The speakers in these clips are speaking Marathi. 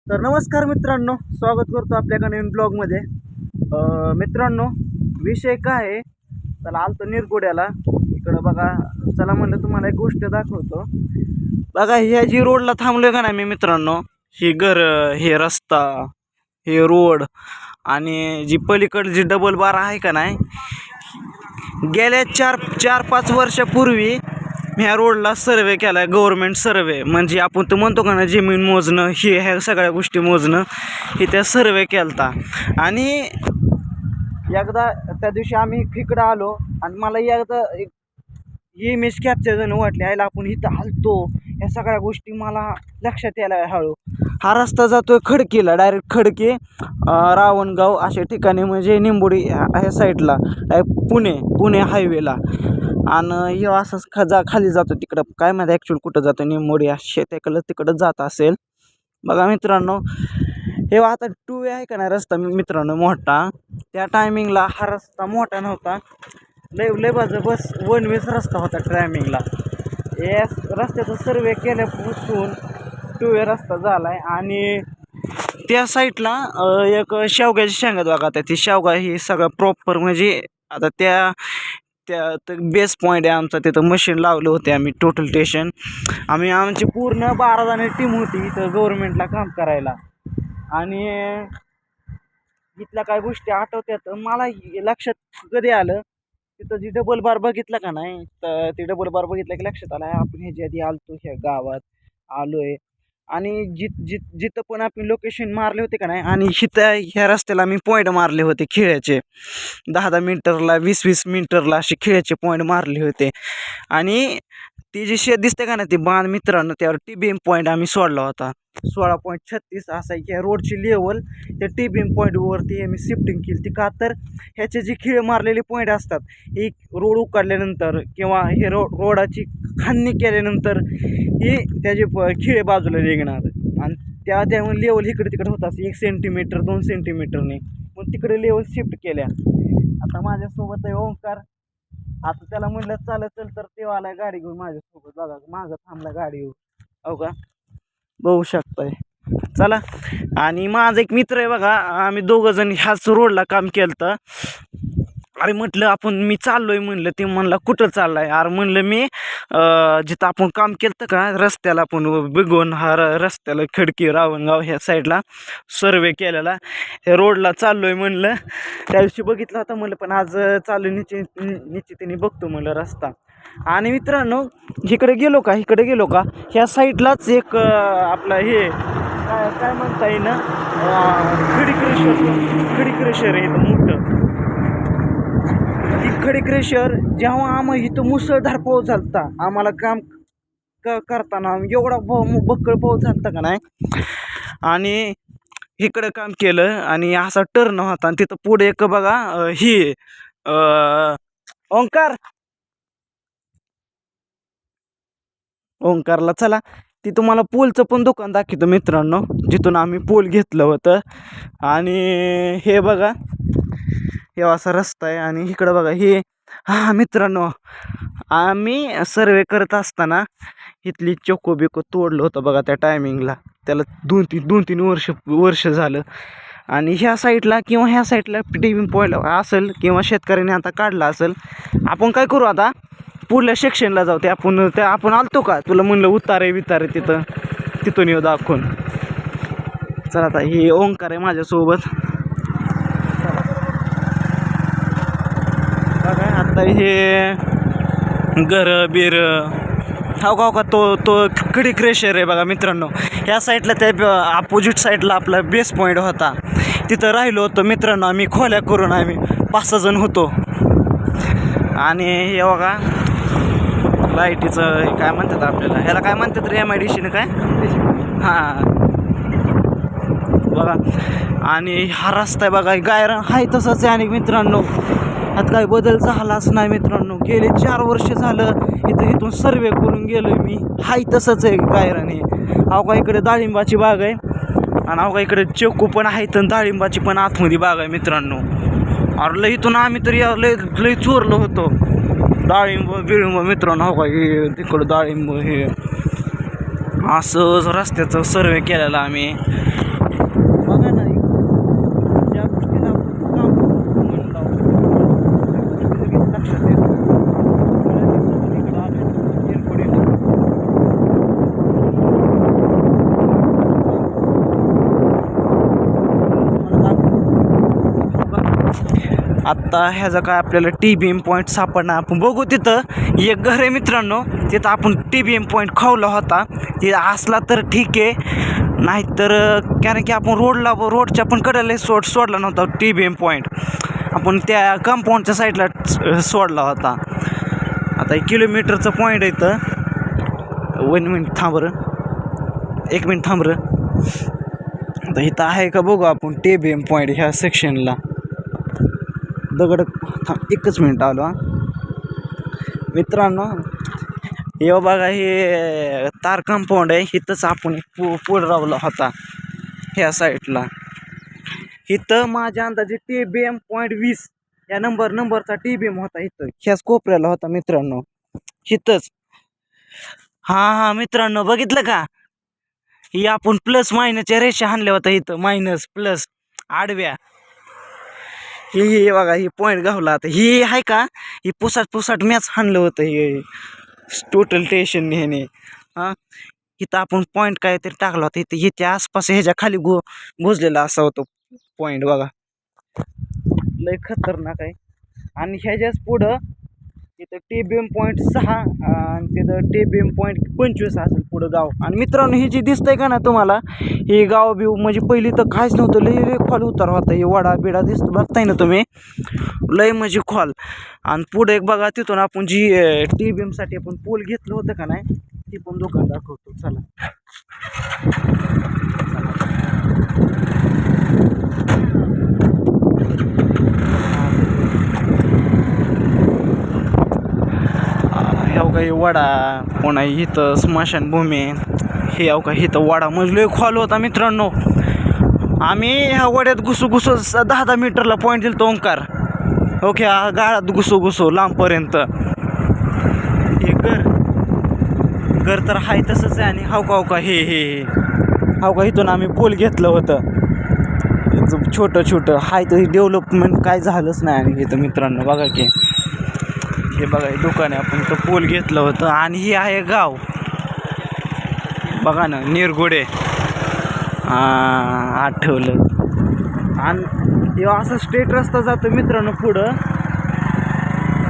तर नमस्कार मित्रांनो, स्वागत करतो आपल्या एका नवीन ब्लॉगमध्ये. मित्रांनो, विषय काय आहे, चला आलतो निरगुड्याला. इकडं बघा, चला म्हणलं तुम्हाला एक गोष्ट दाखवतो. बघा, ह्या जी रोडला थांबलोय का नाही मी मित्रांनो, ही घर, हे रस्ता, हे रोड आणि जी पलीकडे जी डबल बार आहे का नाही, गेल्या चार पाच वर्षापूर्वी ह्या रोडला सर्वे केला आहे, गव्हर्मेंट सर्वे. म्हणजे आपण तर म्हणतो का ना, जमीन मोजणं, ह्या सगळ्या गोष्टी मोजणं, हे त्या सर्वे केलता. आणि एकदा त्या दिवशी आम्ही इकडं आलो आणि मला एकदा इमेज कॅप्चर जण वाटली, आयला आपण इथं हलतो, या सगळ्या गोष्टी मला लक्षात यायला हळू. हा रस्ता जातोय खडकीला, डायरेक्ट खडकी, रावणगाव अशा ठिकाणी, म्हणजे निंबोडी ह्या साईडला, पुणे हायवेला. आणि हे असंच खाली जातो तिकडं, काय माहिती ॲक्च्युअली कुठं जातो, निंबोडी शेताकडं तिकडं जात असेल. बघा मित्रांनो, हे आता 2 वे आहे का नाही रस्ता मित्रांनो मोठा, त्या टायमिंगला हा रस्ता मोठा नव्हता, लय बाजू बस 1 वेच रस्ता होता टायमिंगला. या रस्त्याचा सर्वे केल्यापासून 2 वे रस्ता झाला आहे. आणि त्या साईडला एक शेवग्याची शेंगा बघा, ती शेवगा ही सगळं प्रॉपर, म्हणजे आता त्या बेस पॉईंट आहे आमचा, तिथं मशीन लावले होते आम्ही, टोटल स्टेशन. आमची पूर्ण 12 जण टीम होती इथं गव्हर्नमेंटला काम करायला. आणि इथल्या काय गोष्टी आठवत्यात मला, लक्षात कधी आलं, तिथं जी डबल बार बघितलं का नाही, तर ती डबल बार बघितलं की लक्षात आलं, आपण ह्याच्या आधी आलतो, ह्या गावात आलोय. आणि जिथं पण आपण लोकेशन मारले होते का नाही, आणि ह्या रस्त्याला मी पॉईंट मारले होते खेळाचे, 10-10 मीटरला, 20-20 मीटरला असे खेळाचे पॉईंट मारले होते. आणि ती जी शेत दिसते का ना, ती बांध मित्रांनो, त्यावर TBM पॉईंट आम्ही सोडला होता. 16.36 असा ह्या रोडची लेवल त्या TBM पॉईंटवरती आम्ही शिफ्टिंग केली ती. का तर ह्याचे जे खिळे मारलेले पॉईंट असतात, ही रोड उकाडल्यानंतर किंवा हे रोडाची खांदणी केल्यानंतर ही त्याचे खिळे बाजूला निघणार, आणि त्यामुळे लेवल इकडे तिकडे होत असते 1 सेंटीमीटर 2 सेंटीमीटरने, मग तिकडे लेवल शिफ्ट केल्या. आता माझ्यासोबत आहे ओंकार. आता त्याला म्हणलं चालत चल, तर ते आलाय गाडी घेऊन माझ्यासोबत. बघा मागं थांबला गाडी घेऊन, हो का, बघू शकताय. चला, आणि माझा एक मित्र आहे बघा, आम्ही 2 जण ह्याच रोडला काम केलं. अरे म्हटलं मी चाललोय म्हणलं, ते म्हणला कुठं चाललाय? अरे म्हणलं मी जिथं आपण काम केलं का रस्त्याला, आपण बघून हा रस्त्याला खडकी रावणगाव ह्या साईडला सर्वे केलेला, ह्या रोडला चाललोय म्हणलं. त्या दिवशी बघितलं होता म्हणलं, पण आज चालू निश्चितीने बघतो म्हणलं रस्ता. आणि मित्रांनो, इकडे गेलो का ह्या साईडलाच एक आपलं हे काय म्हणता येईल ना, खडी क्रेशर आहे इथं मोठं. ती खडी क्रेशर, जेव्हा आम्हाला इथं मुसळधार पाऊस झालता, आम्हाला काम करताना एवढा बक्कळ पाऊस झालता का नाही, आणि इकडं काम केलं आणि असा टर्न होता, आणि तिथं पुढे एक बघा ही ओंकारला चला, ती तुम्हाला पोलचं पण दुकान दाखवतो मित्रांनो, जिथून आम्ही पोल घेतलं होतं. आणि हे बघा, हे असा रस्ता आहे. आणि इकडं बघा हे, मित्रांनो, आम्ही सर्वे करत असताना इथली चोको बिको तोडलं होतं बघा त्या टायमिंगला. त्याला 2-3 वर्ष झालं. आणि ह्या साईडला किंवा ह्या साईडला TBM पॉईंट असेल, किंवा शेतकऱ्याने आता काढला असेल. आपण काय करू, आता पुढल्या सेक्शनला जाऊ. ते आपण आलतो का, तुला म्हणलं उतारे तिथून येऊ दाखवून. चला, आता हे ओंकार आहे माझ्यासोबत. बघा आता हे घर हो का, तो खडी क्रेशर आहे बघा मित्रांनो. ह्या साईडला त्या अपोजिट साईडला आपला बेस पॉईंट होता, तिथं राहिलो होतो मित्रांनो आम्ही. खोल्या करून आम्ही 5-6 जण होतो. आणि हे बघा लाईटीचं काय म्हणतात आपल्याला, ह्याला काय म्हणतात रे, MIDC काय, हां बघा. आणि हा रस्ता आहे बघा, गायरान हाय तसंच आहे. आणि मित्रांनो, आता काही बदल झालाच नाही मित्रांनो. गेले 4 वर्ष झालं इथून सर्वे करून गेलोय मी, हाय तसंच आहे गायरान. हे अहो का, इकडे डाळिंबाची बाग आहे, आणि अहो का इकडे चिकू पण आहे, तर डाळिंबाची पण आतमध्ये बाग आहे मित्रांनो. अरे लय इथून आम्ही तरी लय चोरलो होतो डाळिंब मित्रांनो. हो का, हे तिकडं डाळिंब, हे असं रस्त्याचं सर्वे केलेला आम्ही. आत्ता ह्याचा काय आपल्याला TBM पॉईंट सापडणार. आपण बघू तिथं एक घर आहे मित्रांनो, तिथं आपण TBM पॉईंट खावला होता. ते असला तर ठीक आहे, नाहीतर कारण की आपण रोडच्या पण कडेला सोडला नव्हता TBM पॉईंट. आपण त्या कंपाऊंडच्या साईडला सोडला होता. आता 1 किलोमीटरचं पॉईंट आहे इथं. 1 मिनिट थांब बरं, 1 मिनिट थांब बरं. आता इथं आहे का बघू आपण TBM पॉईंट ह्या सेक्शनला. दगड थांब 1च मिनिट आलो हा मित्रांनो. हे बघा, हे तार कंपाऊंड आहे. इथंच आपण पूल रावला होता ह्या साईडला. इथं माझ्या अंदाजे TBM पॉईंट 20 या नंबरचा TBM होता. इथं ह्याच कोपऱ्याला होता मित्रांनो, इथंच. हा मित्रांनो, बघितलं का? ही आपण प्लस मायनसच्या रेषा हाणल्या होत्या इथं, मायनस प्लस आडव्या. ही बघा, ही पॉईंट गावला. आता ही आहे का, ही पुसाट मॅच हाणलं होतं हे टोटल टेन्शन ह्याने. हां, इथं आपण पॉईंट काहीतरी टाकला होता. इथं ह्याच्या आसपास ह्याच्या खाली गोजलेला असा होतो पॉईंट बघा. लय खतरनाक आहे. आणि ह्याच्याच पुढं तिथं TBM पॉईंट 6 आणि तिथं TBM पॉईंट 25 असेल पुढं गाव. आणि मित्रांनो, हे जे दिसतंय का ना तुम्हाला, हे गाव बिव म्हणजे पहिली तर काहीच नव्हतं. लय खोल उतार होता. हे वडा बिडा दिसतं बघताय ना तुम्ही, लय म्हणजे खोल. आणि पुढे एक बघा, तिथून आपण जी TBM साठी आपण पूल घेतलं होतं का नाही, ती पण दुकान दाखवतो चला. हे वडा, पुन्हा इथं स्मशानभूमी. हे का इथं वडा म्हणजे लय खोल होता मित्रांनो. आम्ही ह्या वड्यात घुसू 10 मीटरला पॉईंट दिलं तो ओंकार. ओके, गाळात घुसू लांबपर्यंत. हे घर तर हाय तसंच आहे. आणि हाव का हे इथून आम्ही पूल घेतलं होतं छोटं हाय. तर डेव्हलपमेंट काय झालंच नाही. आणि इथं मित्रांनो बघा की, हे बघा हे दुकान आहे. आपण इथं पूल घेतलं होतं. आणि हे आहे गाव बघा ना, निरगुडे. आठवलं. आणि हे असं स्ट्रेट रस्ता जातो मित्रांनो पुढं.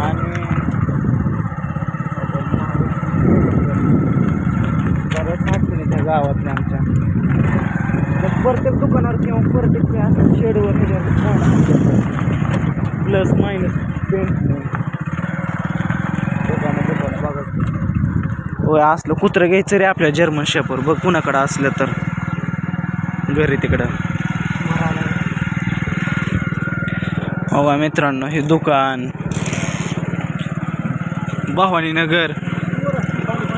आणि बऱ्याच अडचणी त्या गावातल्या आमच्या. प्रत्येक दुकानावर किंवा प्रत्येक असं शेडवर प्लस मायनस दुकानं बघा. होय, असलं कुत्रं घ्यायचं रे आपल्या जर्मन शेफर. बघ कुणाकडं असलं तर घरी तिकडं. बघा मित्रांनो, हे दुकान भवानीनगर,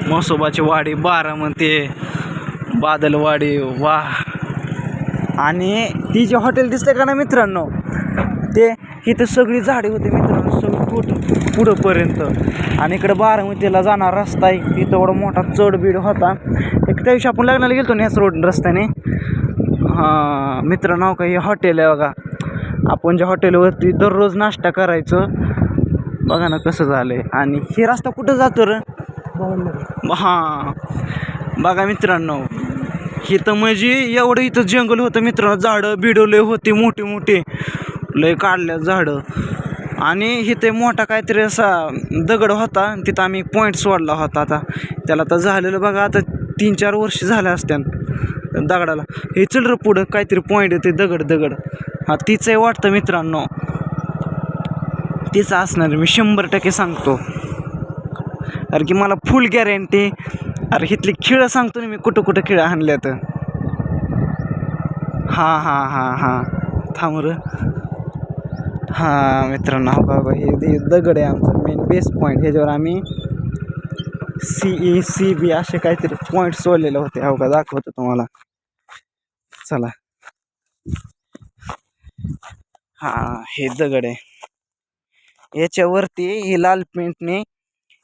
म्हसोबाची वाडी, बारामती, बादलवाडी. वाह. आणि ती जे हॉटेल दिसते का ना मित्रांनो, ते इथं सगळी झाडे होते मित्रांनो, सगळं पुढंपर्यंत. आणि इकडं बारामतीला जाणार रस्ता आहे. इथं एवढा मोठा चढबीड होता. एक त्या दिवशी आपण लग्नाला गेलो ना ह्याच रोड रस्त्याने. हां मित्रांनो, का हे हॉटेल आहे बघा. आपण ज्या हॉटेलवरती दररोज नाश्ता करायचं बघा ना कसं झालं आहे. आणि हे रस्ता कुठं जातो रे? हां बघा मित्रांनो, इथं म्हणजे एवढं इथं जंगल होतं मित्रांनो. झाडं बिडवले होते मोठे लय काढल्या झाडं. आणि इथे मोठा काहीतरी असा दगड होता, तिथं आम्ही पॉईंट सोडला होता. आता त्याला तर झालेलं बघा, आता 3-4 वर्ष झाले असत्या दगडाला. हे चल रे पुढं काहीतरी पॉईंट येते दगड. हा तीच आहे वाटतं मित्रांनो, तीच असणार. मी 100% सांगतो, कारण की मला फुल गॅरंटी. अरे इथली खिळं सांगतो ना मी, कुठं खिळं आणल्यात. हां थांब रे. हां मित्रांनो, हो हे दगड आहे आमचा मेन बेस पॉईंट. ह्याच्यावर आम्ही CB असे काहीतरी पॉईंट सोडलेले होते. हो का, दाखवतो तुम्हाला चला. हां, हे दगड आहे. याच्यावरती हे लाल पेंटने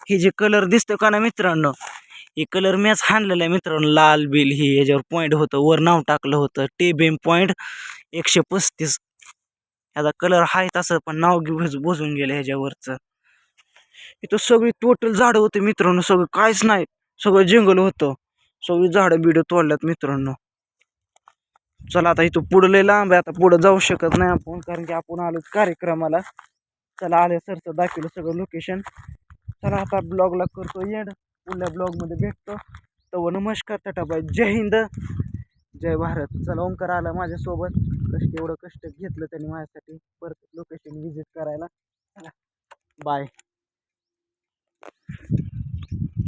हे जे कलर दिसतो का ना मित्रांनो, हे कलर मॅच हाणलेलं आहे मित्रांनो. लाल बिल ही याच्यावर पॉईंट होतं, वर नाव टाकलं होतं TBM पॉईंट 135. ह्याचा कलर आहे तसं, पण नाव बुजून गेलं ह्याच्यावरचं. इथं सगळी टोटल झाडं होते मित्रांनो, सगळं काहीच नाही, सगळं जंगल होतं. सगळी झाडं बिडं तोडल्यात मित्रांनो. चला आता इथं पुढं लय लांब आहे, आता पुढं जाऊ शकत नाही आपण कारण की आपण आलो कार्यक्रमाला. चला आले सरचं दाखवलं सगळं लोकेशन. चला आता ब्लॉगला करतो एंड, पुढल्या ब्लॉगमध्ये भेटतो. तर नमस्कार, टाटा, जय हिंद, जय भारत. चला ओंकार आला माझ्यासोबत, एवढं कष्ट घेतलं त्यांनी माझ्यासाठी परत लोकेशन व्हिजिट करायला. चला बाय.